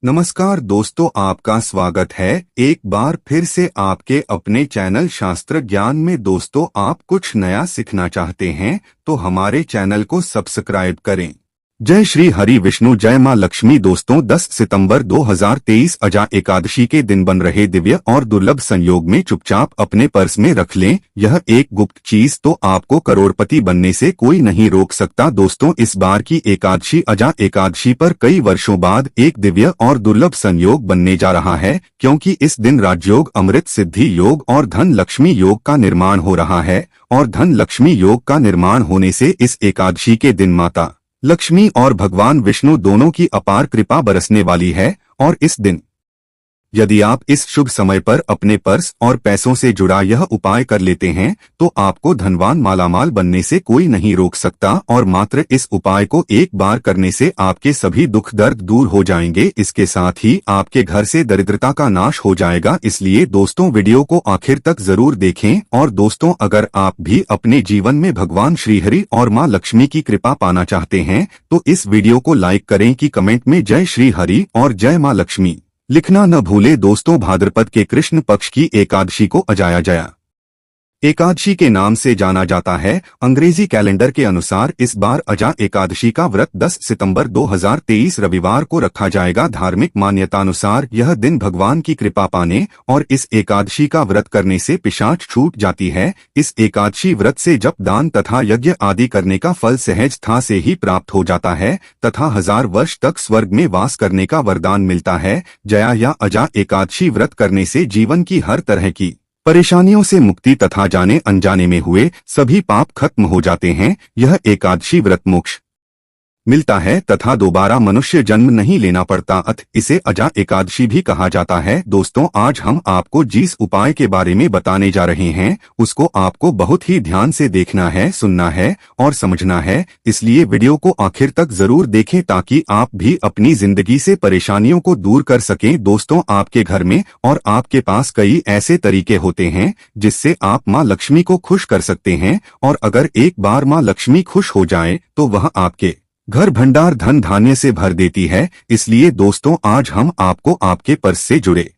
नमस्कार दोस्तों, आपका स्वागत है एक बार फिर से आपके अपने चैनल शास्त्र ज्ञान में। दोस्तों, आप कुछ नया सीखना चाहते हैं तो हमारे चैनल को सब्सक्राइब करें। जय श्री हरि विष्णु, जय मां लक्ष्मी। दोस्तों, 10 सितंबर 2023 अजा एकादशी के दिन बन रहे दिव्य और दुर्लभ संयोग में चुपचाप अपने पर्स में रख लें यह एक गुप्त चीज, तो आपको करोड़पति बनने से कोई नहीं रोक सकता। दोस्तों, इस बार की एकादशी अजा एकादशी पर कई वर्षों बाद एक दिव्य और दुर्लभ संयोग बनने जा रहा है, क्योंकि इस दिन राजयोग, अमृत सिद्धि योग और धन लक्ष्मी योग का निर्माण हो रहा है। और धन लक्ष्मी योग का निर्माण होने से इस एकादशी के दिन माता लक्ष्मी और भगवान विष्णु दोनों की अपार कृपा बरसने वाली है। और इस दिन यदि आप इस शुभ समय पर अपने पर्स और पैसों से जुड़ा यह उपाय कर लेते हैं तो आपको धनवान मालामाल बनने से कोई नहीं रोक सकता। और मात्र इस उपाय को एक बार करने से आपके सभी दुख दर्द दूर हो जाएंगे। इसके साथ ही आपके घर से दरिद्रता का नाश हो जाएगा। इसलिए दोस्तों, वीडियो को आखिर तक जरूर देखें। और दोस्तों, अगर आप भी अपने जीवन में भगवान श्रीहरि और मां लक्ष्मी की कृपा पाना चाहते हैं तो इस वीडियो को लाइक करें कि कमेंट में जय श्री हरि और जय मां लक्ष्मी लिखना न भूले। दोस्तों, भाद्रपद के कृष्ण पक्ष की एकादशी को अजाया जया एकादशी के नाम से जाना जाता है। अंग्रेजी कैलेंडर के अनुसार इस बार अजा एकादशी का व्रत 10 सितंबर 2023 रविवार को रखा जाएगा। धार्मिक मान्यतानुसार यह दिन भगवान की कृपा पाने और इस एकादशी का व्रत करने से पिशाच छूट जाती है। इस एकादशी व्रत से जप, दान तथा यज्ञ आदि करने का फल सहजता से ही प्राप्त हो जाता है तथा 1000 वर्ष तक स्वर्ग में वास करने का वरदान मिलता है। जया या अजा एकादशी व्रत करने से जीवन की हर तरह की परेशानियों से मुक्ति तथा जाने अनजाने में हुए सभी पाप खत्म हो जाते हैं। यह एकादशी व्रत मोक्ष मिलता है तथा दोबारा मनुष्य जन्म नहीं लेना पड़ता, अतः इसे अजा एकादशी भी कहा जाता है। दोस्तों, आज हम आपको जिस उपाय के बारे में बताने जा रहे हैं उसको आपको बहुत ही ध्यान से देखना है, सुनना है और समझना है। इसलिए वीडियो को आखिर तक जरूर देखें ताकि आप भी अपनी जिंदगी से परेशानियों को दूर कर सकें। दोस्तों, आपके घर में और आपके पास कई ऐसे तरीके होते हैं जिससे आप मां लक्ष्मी को खुश कर सकते हैं। और अगर एक बार मां लक्ष्मी खुश हो जाए तो वह आपके घर भंडार धन धान्य से भर देती है। इसलिए दोस्तों, आज हम आपको आपके पर्स से जुड़े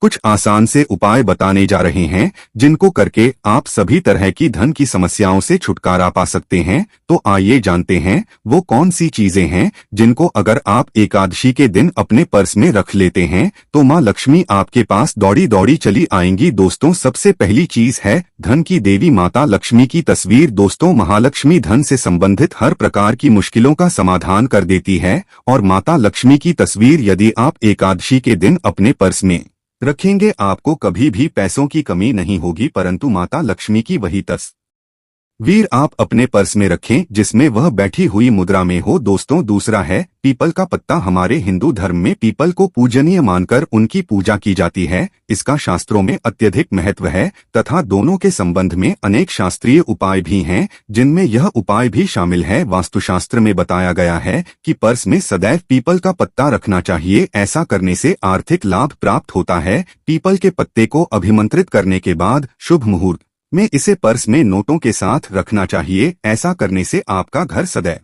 कुछ आसान से उपाय बताने जा रहे हैं जिनको करके आप सभी तरह की धन की समस्याओं से छुटकारा पा सकते हैं। तो आइए जानते हैं वो कौन सी चीजें हैं जिनको अगर आप एकादशी के दिन अपने पर्स में रख लेते हैं तो मां लक्ष्मी आपके पास दौड़ी दौड़ी चली आएंगी। दोस्तों, सबसे पहली चीज है धन की देवी माता लक्ष्मी की तस्वीर। दोस्तों, महालक्ष्मी धन से संबंधित हर प्रकार की मुश्किलों का समाधान कर देती है। और माता लक्ष्मी की तस्वीर यदि आप एकादशी के दिन अपने पर्स में रखेंगे आपको कभी भी पैसों की कमी नहीं होगी, परंतु माता लक्ष्मी की वही तस्वीर आप अपने पर्स में रखें जिसमें वह बैठी हुई मुद्रा में हो। दोस्तों, दूसरा है पीपल का पत्ता। हमारे हिंदू धर्म में पीपल को पूजनीय मानकर उनकी पूजा की जाती है। इसका शास्त्रों में अत्यधिक महत्व है तथा दोनों के संबंध में अनेक शास्त्रीय उपाय भी हैं जिनमें यह उपाय भी शामिल है। वास्तुशास्त्र में बताया गया है कि पर्स में सदैव पीपल का पत्ता रखना चाहिए। ऐसा करने से आर्थिक लाभ प्राप्त होता है। पीपल के पत्ते को अभिमंत्रित करने के बाद शुभ मुहूर्त में इसे पर्स में नोटों के साथ रखना चाहिए। ऐसा करने से आपका घर सदैव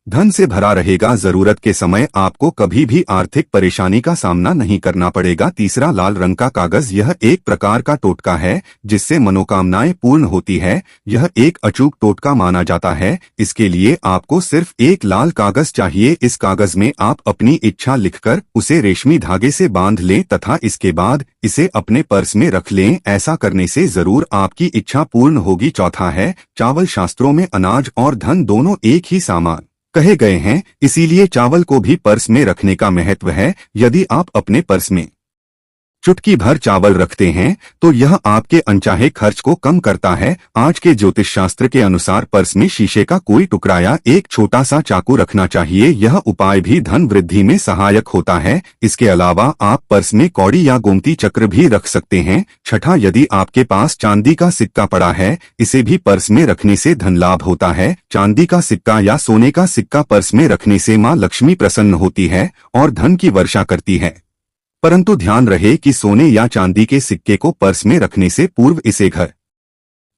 धन से भरा रहेगा। जरूरत के समय आपको कभी भी आर्थिक परेशानी का सामना नहीं करना पड़ेगा। तीसरा, लाल रंग का कागज। यह एक प्रकार का टोटका है जिससे मनोकामनाएं पूर्ण होती है। यह एक अचूक टोटका माना जाता है। इसके लिए आपको सिर्फ एक लाल कागज चाहिए। इस कागज में आप अपनी इच्छा लिखकर उसे रेशमी धागे से बांध लें तथा इसके बाद इसे अपने पर्स में रख लें। ऐसा करने से जरूर आपकी इच्छा पूर्ण होगी। चौथा है चावल। शास्त्रों में अनाज और धन दोनों एक ही सामान कहे गए हैं, इसीलिए चावल को भी पर्स में रखने का महत्व है। यदि आप अपने पर्स में चुटकी भर चावल रखते हैं तो यह आपके अनचाहे खर्च को कम करता है। आज के ज्योतिष शास्त्र के अनुसार पर्स में शीशे का कोई टुकड़ा या एक छोटा सा चाकू रखना चाहिए। यह उपाय भी धन वृद्धि में सहायक होता है। इसके अलावा आप पर्स में कौड़ी या गोमती चक्र भी रख सकते हैं। छठा, यदि आपके पास चांदी का सिक्का पड़ा है इसे भी पर्स में रखने से धन लाभ होता है। चांदी का सिक्का या सोने का सिक्का पर्स में रखने से मां लक्ष्मी प्रसन्न होती है और धन की वर्षा करती है। परंतु ध्यान रहे कि सोने या चांदी के सिक्के को पर्स में रखने से पूर्व इसे घर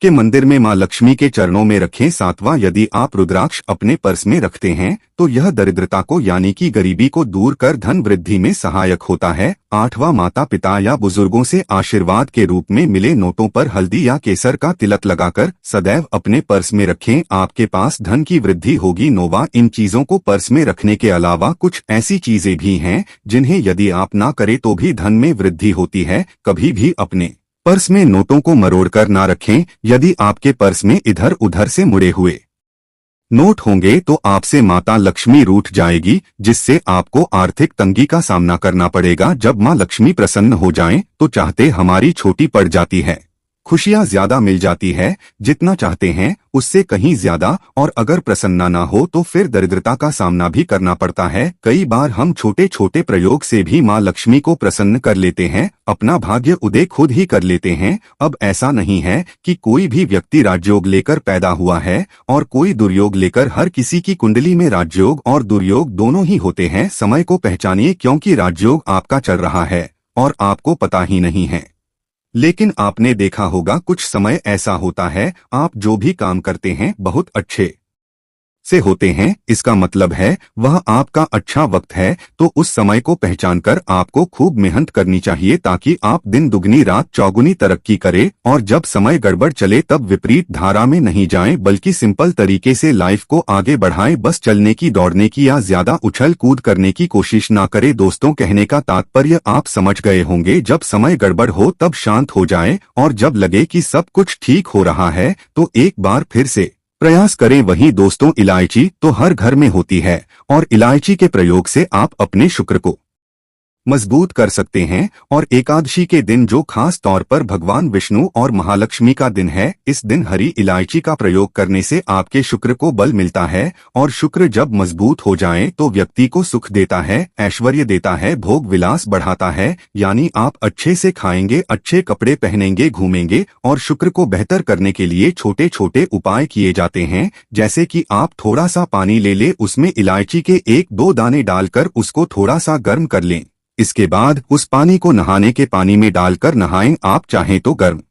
के मंदिर में मां लक्ष्मी के चरणों में रखें। 7वां, यदि आप रुद्राक्ष अपने पर्स में रखते हैं तो यह दरिद्रता को यानी कि गरीबी को दूर कर धन वृद्धि में सहायक होता है। 8वां, माता पिता या बुजुर्गों से आशीर्वाद के रूप में मिले नोटों पर हल्दी या केसर का तिलक लगाकर सदैव अपने पर्स में रखें, आपके पास धन की वृद्धि होगी। 9वां, इन चीजों को पर्स में रखने के अलावा कुछ ऐसी चीजें भी हैं जिन्हें यदि आप ना करें तो भी धन में वृद्धि होती है। कभी भी अपने पर्स में नोटों को मरोड़कर ना रखें। यदि आपके पर्स में इधर उधर से मुड़े हुए नोट होंगे तो आपसे माता लक्ष्मी रूठ जाएगी, जिससे आपको आर्थिक तंगी का सामना करना पड़ेगा। जब मां लक्ष्मी प्रसन्न हो जाएं तो चाहते हमारी छोटी पड़ जाती है, खुशियां ज्यादा मिल जाती है, जितना चाहते हैं उससे कहीं ज्यादा। और अगर प्रसन्ना ना हो तो फिर दरिद्रता का सामना भी करना पड़ता है। कई बार हम छोटे छोटे प्रयोग से भी मां लक्ष्मी को प्रसन्न कर लेते हैं, अपना भाग्य उदय खुद ही कर लेते हैं। अब ऐसा नहीं है कि कोई भी व्यक्ति राजयोग लेकर पैदा हुआ है और कोई दुर्योग लेकर। हर किसी की कुंडली में राजयोग और दुर्योग दोनों ही होते हैं। समय को पहचानिए, क्योंकि राजयोग आपका चल रहा है और आपको पता ही नहीं है। लेकिन आपने देखा होगा कुछ समय ऐसा होता है आप जो भी काम करते हैं बहुत अच्छे से होते हैं, इसका मतलब है वह आपका अच्छा वक्त है। तो उस समय को पहचानकर आपको खूब मेहनत करनी चाहिए ताकि आप दिन दुगनी रात चौगुनी तरक्की करें। और जब समय गड़बड़ चले तब विपरीत धारा में नहीं जाएं, बल्कि सिंपल तरीके से लाइफ को आगे बढ़ाएं। बस चलने की, दौड़ने की या ज्यादा उछल कूद करने की कोशिश ना करें। दोस्तों, कहने का तात्पर्य आप समझ गए होंगे। जब समय गड़बड़ हो तब शांत हो जाएं और जब लगे कि सब कुछ ठीक हो रहा है तो एक बार फिर से प्रयास करें। वहीं दोस्तों, इलायची तो हर घर में होती है और इलायची के प्रयोग से आप अपने शुक्र को मजबूत कर सकते हैं। और एकादशी के दिन जो खास तौर पर भगवान विष्णु और महालक्ष्मी का दिन है, इस दिन हरी इलायची का प्रयोग करने से आपके शुक्र को बल मिलता है। और शुक्र जब मजबूत हो जाए तो व्यक्ति को सुख देता है, ऐश्वर्य देता है, भोग विलास बढ़ाता है। यानी आप अच्छे से खाएंगे, अच्छे कपड़े पहनेंगे, घूमेंगे। और शुक्र को बेहतर करने के लिए छोटे छोटे उपाय किए जाते हैं, जैसे कि आप थोड़ा सा पानी ले ले, उसमें इलायची के 1-2 दाने डालकर उसको थोड़ा सा गर्म कर लें। इसके बाद उस पानी को नहाने के पानी में डालकर नहाएं। आप चाहें तो गर्म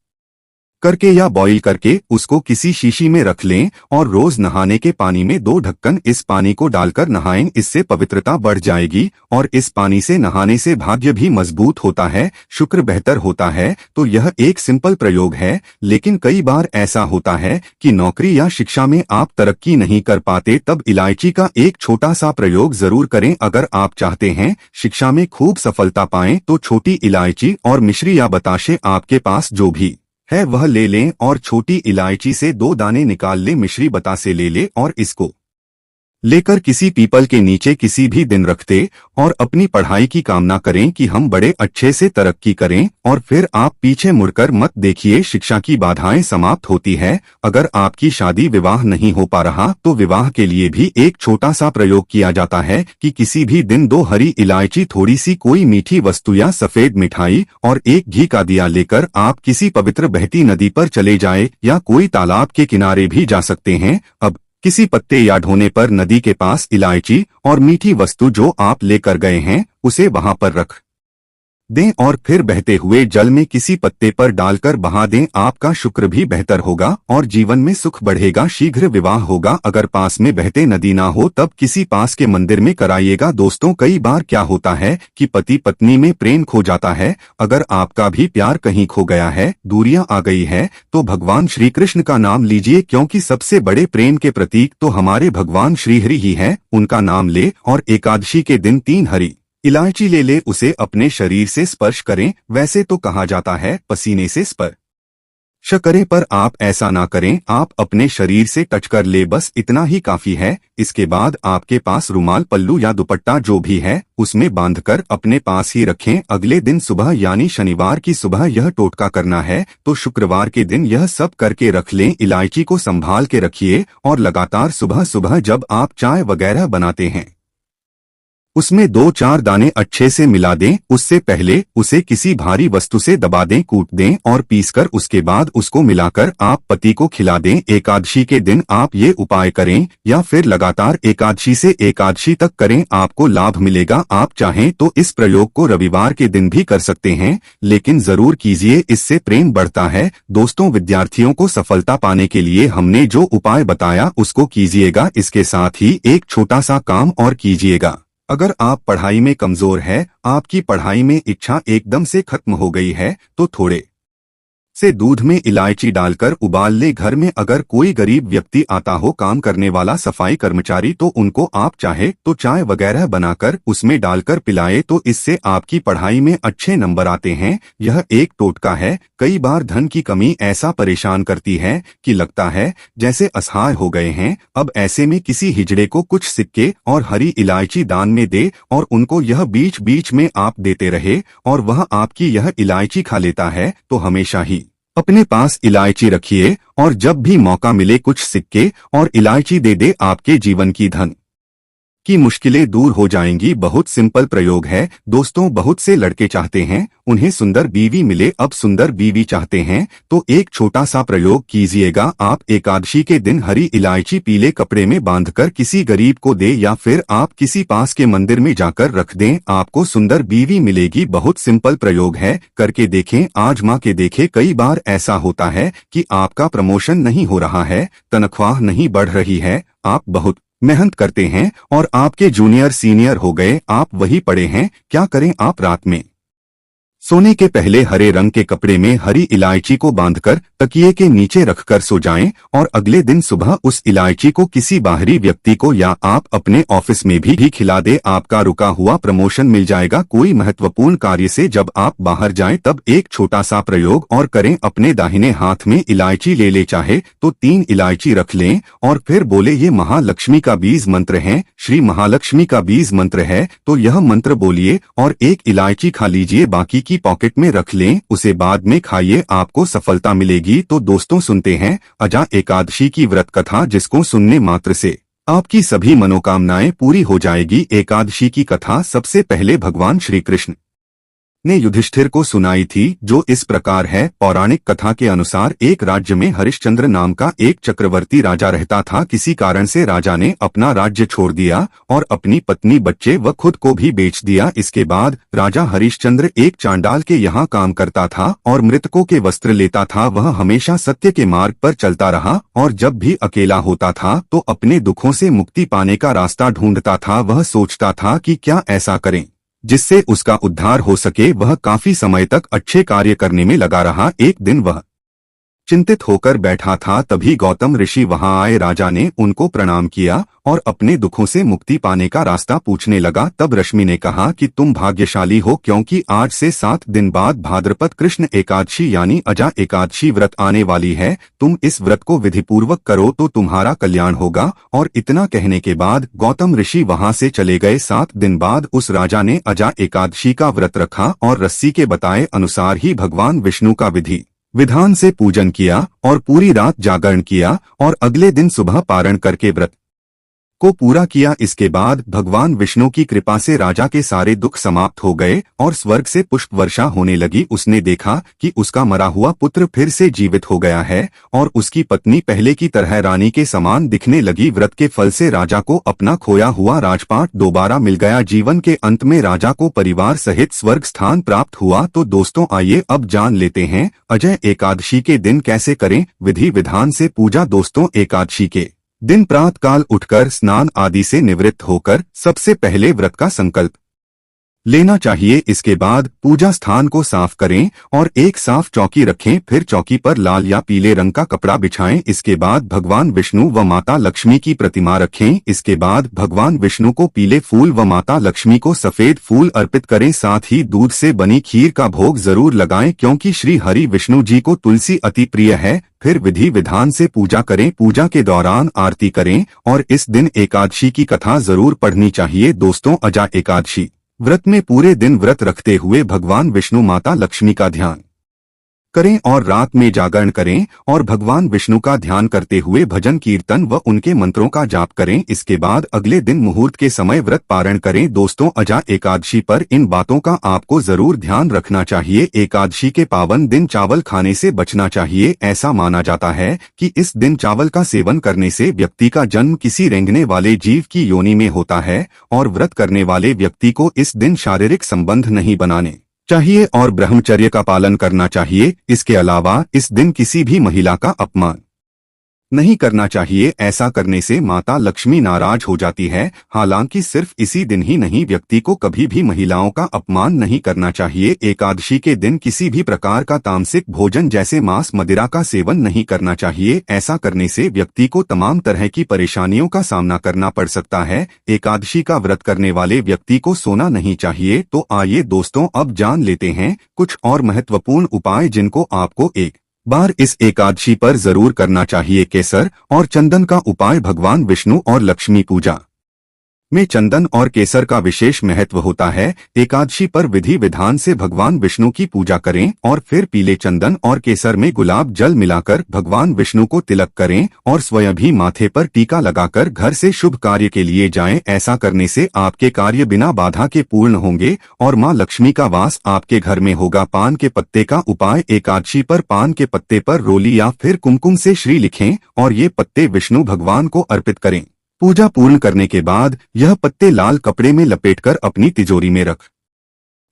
करके या बॉईल करके उसको किसी शीशी में रख लें और रोज नहाने के पानी में 2 ढक्कन इस पानी को डालकर नहाएं। इससे पवित्रता बढ़ जाएगी और इस पानी से नहाने से भाग्य भी मजबूत होता है, शुक्र बेहतर होता है। तो यह एक सिंपल प्रयोग है, लेकिन कई बार ऐसा होता है कि नौकरी या शिक्षा में आप तरक्की नहीं कर पाते, तब इलायची का एक छोटा सा प्रयोग जरूर करें। अगर आप चाहते हैं शिक्षा में खूब सफलता पाएं तो छोटी इलायची और मिश्री या बताशे आपके पास जो भी है वह ले लें और छोटी इलायची से 2 दाने निकाल लें, मिश्री बतासे ले लें और इसको लेकर किसी पीपल के नीचे किसी भी दिन रख दे और अपनी पढ़ाई की कामना करें कि हम बड़े अच्छे से तरक्की करें। और फिर आप पीछे मुड़कर मत देखिए, शिक्षा की बाधाएं समाप्त होती है। अगर आपकी शादी विवाह नहीं हो पा रहा तो विवाह के लिए भी एक छोटा सा प्रयोग किया जाता है कि किसी भी दिन 2 हरी इलायची, थोड़ी सी कोई मीठी वस्तु या सफेद मिठाई और 1 घी का दिया लेकर आप किसी पवित्र बहती नदी पर चले जाए या कोई तालाब के किनारे भी जा सकते हैं। अब किसी पत्ते या ढोने पर नदी के पास इलायची और मीठी वस्तु जो आप लेकर गए हैं उसे वहां पर रख दें और फिर बहते हुए जल में किसी पत्ते पर डालकर बहा दें। आपका शुक्र भी बेहतर होगा और जीवन में सुख बढ़ेगा, शीघ्र विवाह होगा। अगर पास में बहते नदी ना हो तब किसी पास के मंदिर में कराइएगा। दोस्तों, कई बार क्या होता है कि पति पत्नी में प्रेम खो जाता है। अगर आपका भी प्यार कहीं खो गया है, दूरियां आ गई है, तो भगवान श्री कृष्ण का नाम लीजिए, क्योंकि सबसे बड़े प्रेम के प्रतीक तो हमारे भगवान श्रीहरि ही है। उनका नाम ले और एकादशी के दिन 3 हरी इलायची ले ले, उसे अपने शरीर से स्पर्श करें। वैसे तो कहा जाता है पसीने से स्पर्श करें, पर आप ऐसा ना करें, आप अपने शरीर से टच कर ले, बस इतना ही काफी है। इसके बाद आपके पास रुमाल, पल्लू या दुपट्टा जो भी है उसमें बांधकर अपने पास ही रखें। अगले दिन सुबह यानी शनिवार की सुबह यह टोटका करना है, तो शुक्रवार के दिन यह सब करके रख लें। इलायची को संभाल के रखिए और लगातार सुबह सुबह जब आप चाय वगैरह बनाते हैं उसमें 2-4 दाने अच्छे से मिला दें। उससे पहले उसे किसी भारी वस्तु से दबा दें, कूट दें और पीसकर उसके बाद उसको मिलाकर आप पति को खिला दें। एकादशी के दिन आप ये उपाय करें या फिर लगातार एकादशी से एकादशी तक करें, आपको लाभ मिलेगा। आप चाहें तो इस प्रयोग को रविवार के दिन भी कर सकते हैं, लेकिन जरूर कीजिए, इससे प्रेम बढ़ता है। दोस्तों, विद्यार्थियों को सफलता पाने के लिए हमने जो उपाय बताया उसको कीजिएगा। इसके साथ ही एक छोटा सा काम और कीजिएगा। अगर आप पढ़ाई में कमजोर है, आपकी पढ़ाई में इच्छा एकदम से खत्म हो गई है, तो थोड़े से दूध में इलायची डालकर उबाल ले। घर में अगर कोई गरीब व्यक्ति आता हो, काम करने वाला सफाई कर्मचारी, तो उनको आप चाहे तो चाय वगैरह बनाकर उसमें डालकर पिलाए, तो इससे आपकी पढ़ाई में अच्छे नंबर आते हैं। यह एक टोटका है। कई बार धन की कमी ऐसा परेशान करती है कि लगता है जैसे असहाय हो गए हैं। अब ऐसे में किसी हिजड़े को कुछ सिक्के और हरी इलायची दान में दे और उनको यह बीच बीच में आप देते रहे और वह आपकी यह इलायची खा लेता है, तो हमेशा ही अपने पास इलायची रखिए और जब भी मौका मिले कुछ सिक्के और इलायची दे दे। आपके जीवन की धन की मुश्किलें दूर हो जाएंगी। बहुत सिंपल प्रयोग है दोस्तों। बहुत से लड़के चाहते हैं उन्हें सुंदर बीवी मिले, अब सुंदर बीवी चाहते हैं तो एक छोटा सा प्रयोग कीजिएगा। आप एकादशी के दिन हरी इलायची पीले कपड़े में बांधकर किसी गरीब को दे या फिर आप किसी पास के मंदिर में जाकर रख दें, आपको सुंदर बीवी मिलेगी। बहुत सिंपल प्रयोग है, करके देखें, आजमा के देखें। कई बार ऐसा होता है कि आपका प्रमोशन नहीं हो रहा है, तनख्वाह नहीं बढ़ रही है, आप बहुत मेहनत करते हैं और आपके जूनियर सीनियर हो गए, आप वही पड़े हैं। क्या करें आप? रात में सोने के पहले हरे रंग के कपड़े में हरी इलायची को बांधकर तकिए के नीचे रखकर सो जाएं और अगले दिन सुबह उस इलायची को किसी बाहरी व्यक्ति को या आप अपने ऑफिस में भी खिला दे। आपका रुका हुआ प्रमोशन मिल जाएगा। कोई महत्वपूर्ण कार्य से जब आप बाहर जाएं तब एक छोटा सा प्रयोग और करें। अपने दाहिने हाथ में इलायची ले ले, चाहे तो 3 इलायची रख लें और फिर बोले, ये महालक्ष्मी का बीज मंत्र है, श्री महालक्ष्मी का बीज मंत्र है, तो यह मंत्र बोलिए और 1 इलायची खा लीजिए, बाकी की पॉकेट में रख लें, उसे बाद में खाइए, आपको सफलता मिलेगी। तो दोस्तों, सुनते हैं अजा एकादशी की व्रत कथा, जिसको सुनने मात्र से आपकी सभी मनोकामनाएं पूरी हो जाएगी। एकादशी की कथा सबसे पहले भगवान श्री कृष्ण ने युधिष्ठिर को सुनाई थी, जो इस प्रकार है। पौराणिक कथा के अनुसार एक राज्य में हरिश्चंद्र नाम का एक चक्रवर्ती राजा रहता था। किसी कारण से राजा ने अपना राज्य छोड़ दिया और अपनी पत्नी, बच्चे व खुद को भी बेच दिया। इसके बाद राजा हरिश्चंद्र एक चांडाल के यहाँ काम करता था और मृतकों के वस्त्र लेता था। वह हमेशा सत्य के मार्ग पर चलता रहा और जब भी अकेला होता था तो अपने दुखों से मुक्ति पाने का रास्ता ढूंढता था। वह सोचता था कि क्या ऐसा करें जिससे उसका उद्धार हो सके। वह काफी समय तक अच्छे कार्य करने में लगा रहा। एक दिन वह चिंतित होकर बैठा था, तभी गौतम ऋषि वहां आए। राजा ने उनको प्रणाम किया और अपने दुखों से मुक्ति पाने का रास्ता पूछने लगा। तब रश्मि ने कहा कि तुम भाग्यशाली हो, क्योंकि आज से 7 दिन बाद भाद्रपद कृष्ण एकादशी यानी अजा एकादशी व्रत आने वाली है। तुम इस व्रत को विधिपूर्वक करो तो तुम्हारा कल्याण होगा। और इतना कहने के बाद गौतम ऋषि वहां से चले गए। 7 दिन बाद उस राजा ने अजा एकादशी का व्रत रखा और रस्सी के बताए अनुसार ही भगवान विष्णु का विधि विधान से पूजन किया और पूरी रात जागरण किया और अगले दिन सुबह पारण करके व्रत को पूरा किया। इसके बाद भगवान विष्णु की कृपा से राजा के सारे दुख समाप्त हो गए और स्वर्ग से पुष्प वर्षा होने लगी। उसने देखा कि उसका मरा हुआ पुत्र फिर से जीवित हो गया है और उसकी पत्नी पहले की तरह रानी के समान दिखने लगी। व्रत के फल से राजा को अपना खोया हुआ राजपाट दोबारा मिल गया। जीवन के अंत में राजा को परिवार सहित स्वर्ग स्थान प्राप्त हुआ। तो दोस्तों, आइए अब जान लेते हैं अजय एकादशी के दिन कैसे करें विधि विधान से पूजा। दोस्तों, एकादशी के दिन प्रातःकाल उठकर स्नान आदि से निवृत्त होकर सबसे पहले व्रत का संकल्प लेना चाहिए। इसके बाद पूजा स्थान को साफ करें और एक साफ चौकी रखें। फिर चौकी पर लाल या पीले रंग का कपड़ा बिछाएं। इसके बाद भगवान विष्णु व माता लक्ष्मी की प्रतिमा रखें। इसके बाद भगवान विष्णु को पीले फूल व माता लक्ष्मी को सफेद फूल अर्पित करें। साथ ही दूध से बनी खीर का भोग जरूर लगाएं, क्योंकि श्री हरि विष्णु जी को तुलसी अति प्रिय है। फिर विधि विधान से पूजा करें। पूजा के दौरान आरती करें और इस दिन एकादशी की कथा जरूर पढ़नी चाहिए। दोस्तों, अजा एकादशी व्रत में पूरे दिन व्रत रखते हुए भगवान विष्णु माता लक्ष्मी का ध्यान करें और रात में जागरण करें और भगवान विष्णु का ध्यान करते हुए भजन कीर्तन व उनके मंत्रों का जाप करें। इसके बाद अगले दिन मुहूर्त के समय व्रत पारण करें। दोस्तों, अजा एकादशी पर इन बातों का आपको जरूर ध्यान रखना चाहिए। एकादशी के पावन दिन चावल खाने से बचना चाहिए। ऐसा माना जाता है कि इस दिन चावल का सेवन करने से व्यक्ति का जन्म किसी रेंगने वाले जीव की योनि में होता है और व्रत करने वाले व्यक्ति को इस दिन शारीरिक संबंध नहीं बनाने चाहिए और ब्रह्मचर्य का पालन करना चाहिए। इसके अलावा इस दिन किसी भी महिला का अपमान नहीं करना चाहिए। ऐसा करने से माता लक्ष्मी नाराज हो जाती है। हालांकि सिर्फ इसी दिन ही नहीं, व्यक्ति को कभी भी महिलाओं का अपमान नहीं करना चाहिए। एकादशी के दिन किसी भी प्रकार का तामसिक भोजन जैसे मांस मदिरा का सेवन नहीं करना चाहिए। ऐसा करने से व्यक्ति को तमाम तरह की परेशानियों का सामना करना पड़ सकता है। एकादशी का व्रत करने वाले व्यक्ति को सोना नहीं चाहिए। तो आइए दोस्तों, अब जान लेते हैं कुछ और महत्वपूर्ण उपाय जिनको आपको एक बार इस एकादशी पर जरूर करना चाहिए। केसर और चंदन का उपाय। भगवान विष्णु और लक्ष्मी पूजा में चंदन और केसर का विशेष महत्व होता है। एकादशी पर विधि विधान से भगवान विष्णु की पूजा करें और फिर पीले चंदन और केसर में गुलाब जल मिलाकर भगवान विष्णु को तिलक करें और स्वयं भी माथे पर टीका लगाकर घर से शुभ कार्य के लिए जाएं। ऐसा करने से आपके कार्य बिना बाधा के पूर्ण होंगे और मां लक्ष्मी का वास आपके घर में होगा। पान के पत्ते का उपाय। एकादशी पर पान के पत्ते पर रोली या फिर कुमकुम से श्री लिखें और ये पत्ते विष्णु भगवान को अर्पित करें। पूजा पूर्ण करने के बाद यह पत्ते लाल कपड़े में लपेटकर अपनी तिजोरी में रख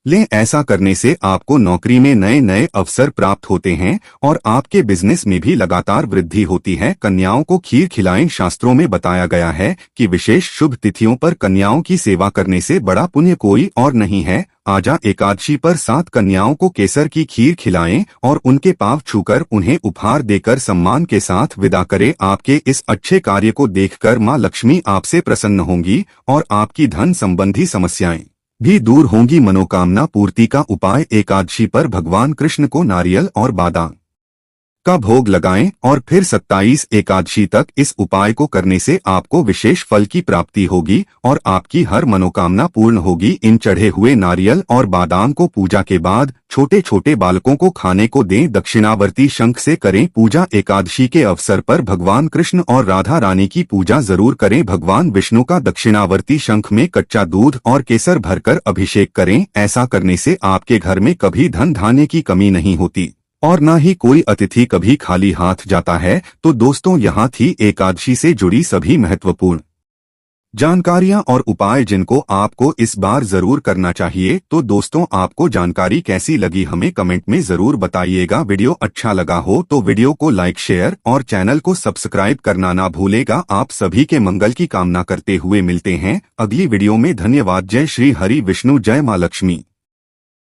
लें। ऐसा करने से आपको नौकरी में नए नए अवसर प्राप्त होते हैं और आपके बिजनेस में भी लगातार वृद्धि होती है। कन्याओं को खीर खिलाएं। शास्त्रों में बताया गया है कि विशेष शुभ तिथियों पर कन्याओं की सेवा करने से बड़ा पुण्य कोई और नहीं है। आजा एकादशी पर 7 कन्याओं को केसर की खीर खिलाएं और उनके पांव छूकर उन्हें उपहार देकर सम्मान के साथ विदा करें। आपके इस अच्छे कार्य को देखकर मां लक्ष्मी आपसे प्रसन्न होंगी और आपकी धन संबंधी समस्याएं भी दूर होंगी। मनोकामना पूर्ति का उपाय। एकादशी पर भगवान कृष्ण को नारियल और बादाम का भोग लगाएं और फिर 27 एकादशी तक इस उपाय को करने से आपको विशेष फल की प्राप्ति होगी और आपकी हर मनोकामना पूर्ण होगी। इन चढ़े हुए नारियल और बादाम को पूजा के बाद छोटे छोटे बालकों को खाने को दें। दक्षिणावर्ती शंख से करें पूजा। एकादशी के अवसर पर भगवान कृष्ण और राधा रानी की पूजा जरूर करें। भगवान विष्णु का दक्षिणावर्ती शंख में कच्चा दूध और केसर भरकर अभिषेक करें। ऐसा करने से आपके घर में कभी धन धान्य की कमी नहीं होती और न ही कोई अतिथि कभी खाली हाथ जाता है। तो दोस्तों, यहाँ थी एकादशी से जुड़ी सभी महत्वपूर्ण जानकारियां और उपाय जिनको आपको इस बार जरूर करना चाहिए। तो दोस्तों, आपको जानकारी कैसी लगी हमें कमेंट में जरूर बताइएगा। वीडियो अच्छा लगा हो तो वीडियो को लाइक शेयर और चैनल को सब्सक्राइब करना ना भूलेगा। आप सभी के मंगल की कामना करते हुए मिलते हैं अगली वीडियो में। धन्यवाद। जय श्री हरि विष्णु, जय मां लक्ष्मी।